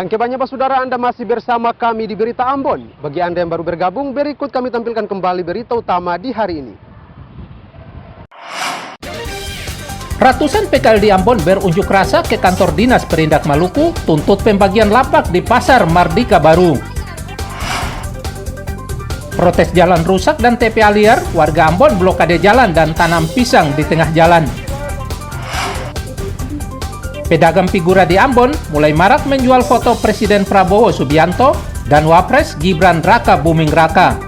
Yang kebanyakan saudara, Anda masih bersama kami di Berita Ambon. Bagi Anda yang baru bergabung, berikut kami tampilkan kembali berita utama di hari ini. Ratusan PKL di Ambon berunjuk rasa ke kantor Dinas Perindak Maluku tuntut pembagian lapak di Pasar Mardika Baru. Protes jalan rusak dan TPA liar, warga Ambon blokade jalan dan tanam pisang di tengah jalan. Pedagang figura di Ambon mulai marak menjual foto Presiden Prabowo Subianto dan Wapres Gibran Raka Buming Raka.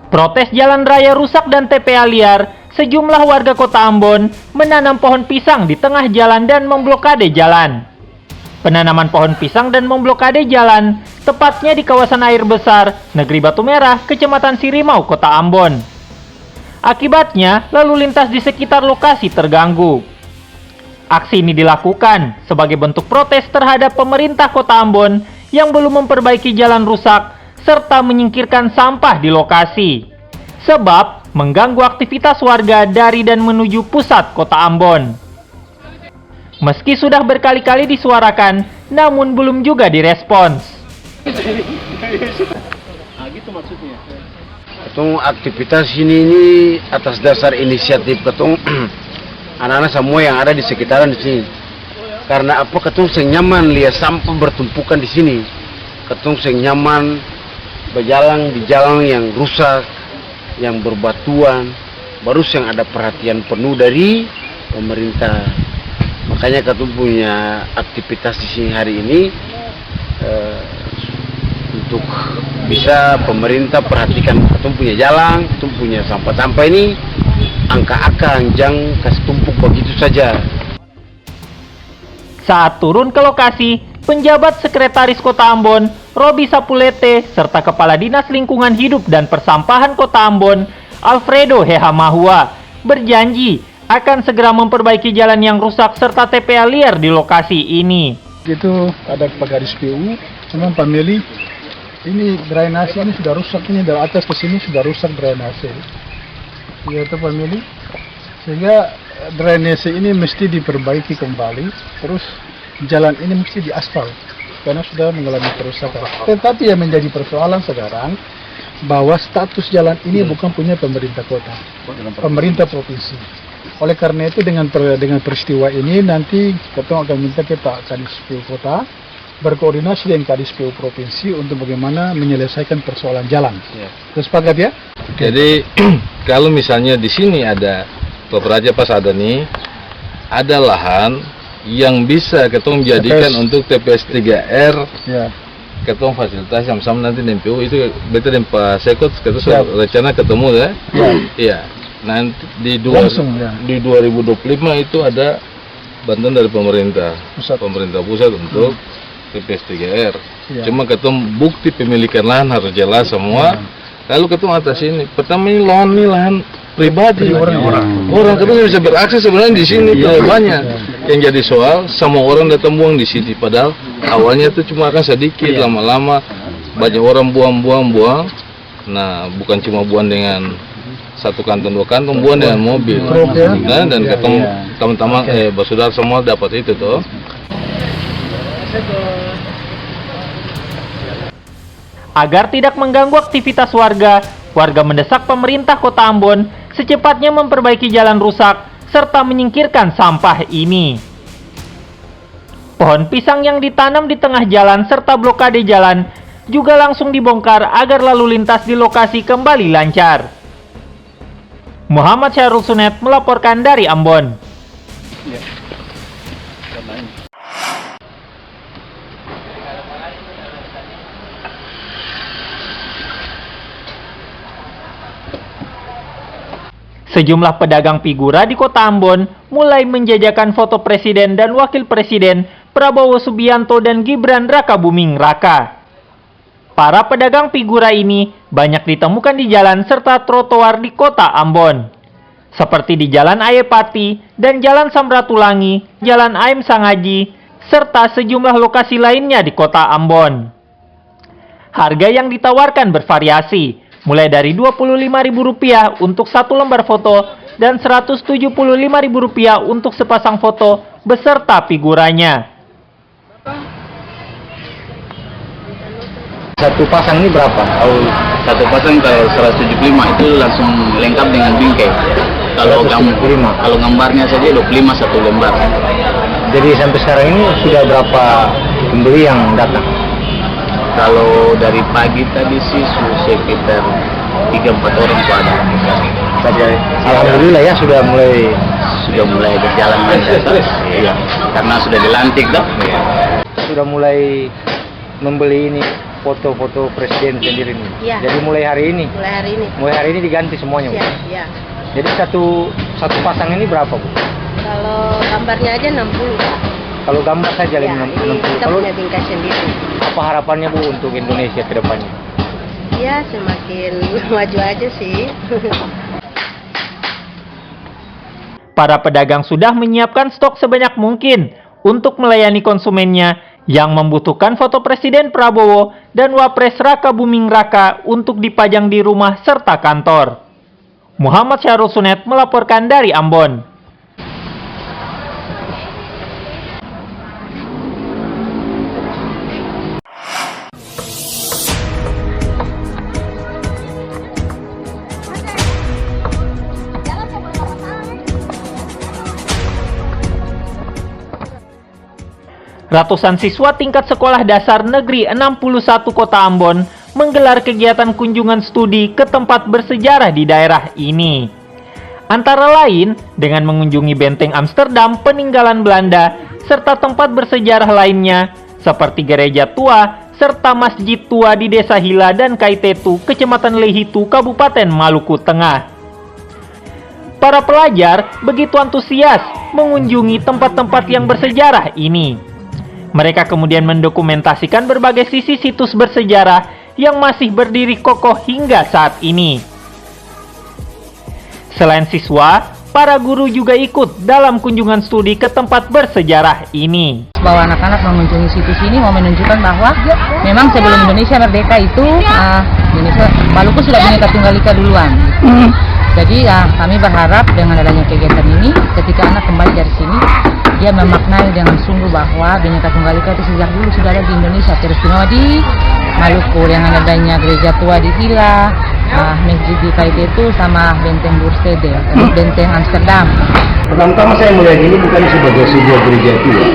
Protes jalan raya rusak dan TPA liar, sejumlah warga kota Ambon menanam pohon pisang di tengah jalan dan memblokade jalan. Penanaman pohon pisang dan memblokade jalan tepatnya di kawasan air besar, Negeri Batu Merah, Kecamatan Sirimau, Kota Ambon. Akibatnya, lalu lintas di sekitar lokasi terganggu. Aksi ini dilakukan sebagai bentuk protes terhadap pemerintah Kota Ambon yang belum memperbaiki jalan rusak serta menyingkirkan sampah di lokasi, sebab mengganggu aktivitas warga dari dan menuju pusat Kota Ambon. Meski sudah berkali-kali disuarakan, namun belum juga direspons. Gitu maksudnya. Ketong aktivitas ini atas dasar inisiatif ketong anak-anak semua yang ada di sekitaran di sini. Karena apa, ketong senyaman lihat sampah bertumpukan di sini. Ketong senyaman berjalan di jalan yang rusak, yang berbatuan, baru yang ada perhatian penuh dari pemerintah. Makanya ketong punya aktivitas di sini hari ini untuk bisa pemerintah perhatikan ketong punya jalan, ketong punya sampah-sampah ini, angka-angka jangan kasih tumpuk begitu saja. Saat turun ke lokasi, penjabat Sekretaris Kota Ambon, Robi Sapulete, serta Kepala Dinas Lingkungan Hidup dan Persampahan Kota Ambon, Alfredo Heha Mahua, berjanji akan segera memperbaiki jalan yang rusak serta TPA liar di lokasi ini. Itu ada pagaris PU, memang family ini drainase ini sudah rusak, ini dari atas ke sini sudah rusak drainase. Yaitu family, sehingga drainase ini mesti diperbaiki kembali, terus jalan ini mesti diaspal karena sudah mengalami kerusakan. Tetapi yang menjadi persoalan sekarang bahwa status jalan ini bukan punya pemerintah kota, pemerintah provinsi. Oleh karena itu dengan peristiwa ini nanti kita akan minta ke Pak Kadis PU Kota berkoordinasi dengan Kadis PU Provinsi untuk bagaimana menyelesaikan persoalan jalan. Terus sepakat ya? Jadi kalau misalnya di sini ada Praja pas ada nih, ada lahan yang bisa ketong jadikan untuk TPS 3R, ya. Ketong fasilitas yang sama nanti NPU itu betul dengan Pak Sekot, kita sudah rencana ketemu ya. Iya. Nanti di 2025 itu ada bantuan dari pemerintah pusat untuk TPS 3R. Cuma ketong bukti pemilikan lahan harus jelas semua. Lalu ketong atas ini, pertama ini lahan pribadi orang ketemu bisa berakses sebenarnya di sini banyak. Yang jadi soal semua orang datang buang di sini, padahal awalnya itu cuma akan sedikit, lama-lama banyak orang buang. Nah, bukan cuma buang dengan satu kantong dua kantong, buang dengan mobil. Nah, dan ketemu teman-teman saudara semua dapat itu toh. Agar tidak mengganggu aktivitas warga mendesak pemerintah Kota Ambon secepatnya memperbaiki jalan rusak serta menyingkirkan sampah ini. Pohon pisang yang ditanam di tengah jalan serta blokade jalan juga langsung dibongkar agar lalu lintas di lokasi kembali lancar. Muhammad Syahrul Sunet melaporkan dari Ambon. Sejumlah pedagang figura di Kota Ambon mulai menjajakan foto Presiden dan Wakil Presiden Prabowo Subianto dan Gibran Raka Buming Raka. Para pedagang figura ini banyak ditemukan di jalan serta trotoar di Kota Ambon. seperti di Jalan Ayepati dan Jalan Samratulangi, Jalan Aem Sangaji, serta sejumlah lokasi lainnya di kota Ambon. Harga yang ditawarkan bervariasi, mulai dari Rp25.000 untuk satu lembar foto dan Rp175.000 untuk sepasang foto beserta figuranya. Satu pasang ini berapa? Satu pasang kalau 175 itu langsung lengkap dengan bingkai. Kalau 175. kalau gambarnya saja 25 satu lembar. Jadi sampai sekarang ini sudah berapa pembeli yang datang? Kalau dari pagi tadi sih sekitar 3-4 orang tuh ada. Alhamdulillah ya sudah mulai berjalan lancar. Iya, karena sudah dilantik dah. sudah mulai membeli ini foto-foto presiden sendiri nih. Iya. Jadi mulai hari ini. Mulai hari ini diganti semuanya, Bu. Iya. Jadi satu pasang ini berapa, Bu? Kalau gambarnya aja 60, Pak. Kalau gambar saja Ya, 60. ini kita Kalau punya bingkai sendiri. apa harapannya, Bu, untuk Indonesia ke depannya? Ya, semakin maju aja sih. Para pedagang sudah menyiapkan stok sebanyak mungkin untuk melayani konsumennya yang membutuhkan foto Presiden Prabowo dan Wapres Raka Buming Raka untuk dipajang di rumah serta kantor. Muhammad Syahrul Sunet melaporkan dari Ambon. Ratusan siswa tingkat sekolah dasar negeri 61 Kota Ambon menggelar kegiatan kunjungan studi ke tempat bersejarah di daerah ini. Antara lain dengan mengunjungi Benteng Amsterdam peninggalan Belanda serta tempat bersejarah lainnya seperti gereja tua serta masjid tua di Desa Hila dan Kaitetu, Kecamatan Lehitu, Kabupaten Maluku Tengah. Para pelajar begitu antusias mengunjungi tempat-tempat yang bersejarah ini. Mereka kemudian mendokumentasikan berbagai sisi situs bersejarah yang masih berdiri kokoh hingga saat ini. Selain siswa, para guru juga ikut dalam kunjungan studi ke tempat bersejarah ini. Bahwa anak-anak mengunjungi situs ini mau menunjukkan bahwa memang sebelum Indonesia merdeka itu Maluku sudah Bhinneka Tunggal Ika duluan. Jadi kami berharap dengan adanya kegiatan ini, ketika anak kembali dari sini, dia memaknai dengan sungguh bahwa Bhinneka Tunggal Ika itu sejak dulu sudah ada di Indonesia, terutama di Maluku dengan adanya gereja tua di Hila, masjid di Kaitetu sama Benteng Burstede, Benteng Amsterdam. Pertama-tama saya melihat ini bukan sebagai sebuah gereja tua,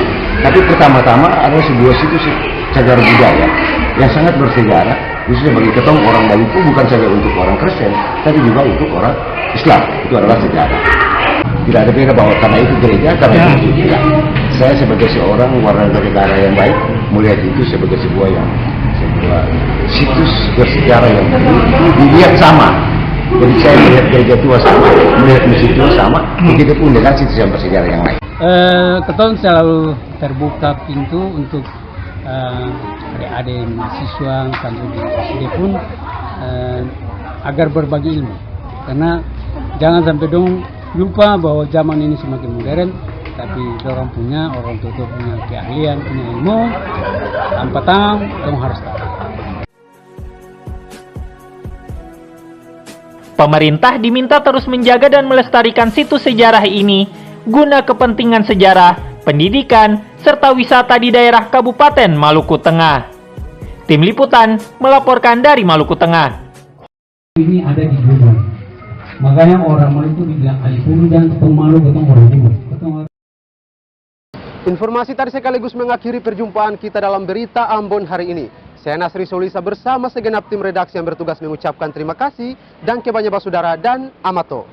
tapi pertama-tama adalah sebuah situs cagar budaya yang sangat bersejarah, khususnya bagi ketong orang Maluku, bukan saja untuk orang Kristen, tapi juga untuk orang Islam. Itu adalah sejarah. Tidak ada beda bahwa karena itu gereja, karena itu tidak. Saya sebagai seorang warga negara yang baik melihat itu sebagai sebuah situs bersejarah yang dilihat sama. Jadi saya melihat gereja tua sama, melihat masjid tua sama, begitu pun dengan situs yang bersejarah yang lain. Keton selalu terbuka pintu untuk adik-adik mahasiswa sampai di SD pun agar berbagi ilmu, karena jangan sampai dong lupa bahwa zaman ini semakin modern, tapi orang tua punya keahlian, punya ilmu, tanpa tangan dong harus tahu. Pemerintah diminta terus menjaga dan melestarikan situs sejarah ini guna kepentingan sejarah, pendidikan, serta wisata di daerah Kabupaten Maluku Tengah. Tim Liputan melaporkan dari Maluku Tengah. Ini ada di Jumber, makanya orang Maluku bilang Alipuru dan Pemalu ketemu orang Jumber. Informasi tadi sekaligus mengakhiri perjumpaan kita dalam Berita Ambon hari ini. Saya Nasri Solisa bersama segenap tim redaksi yang bertugas mengucapkan terima kasih dan kebanyakan saudara dan amato.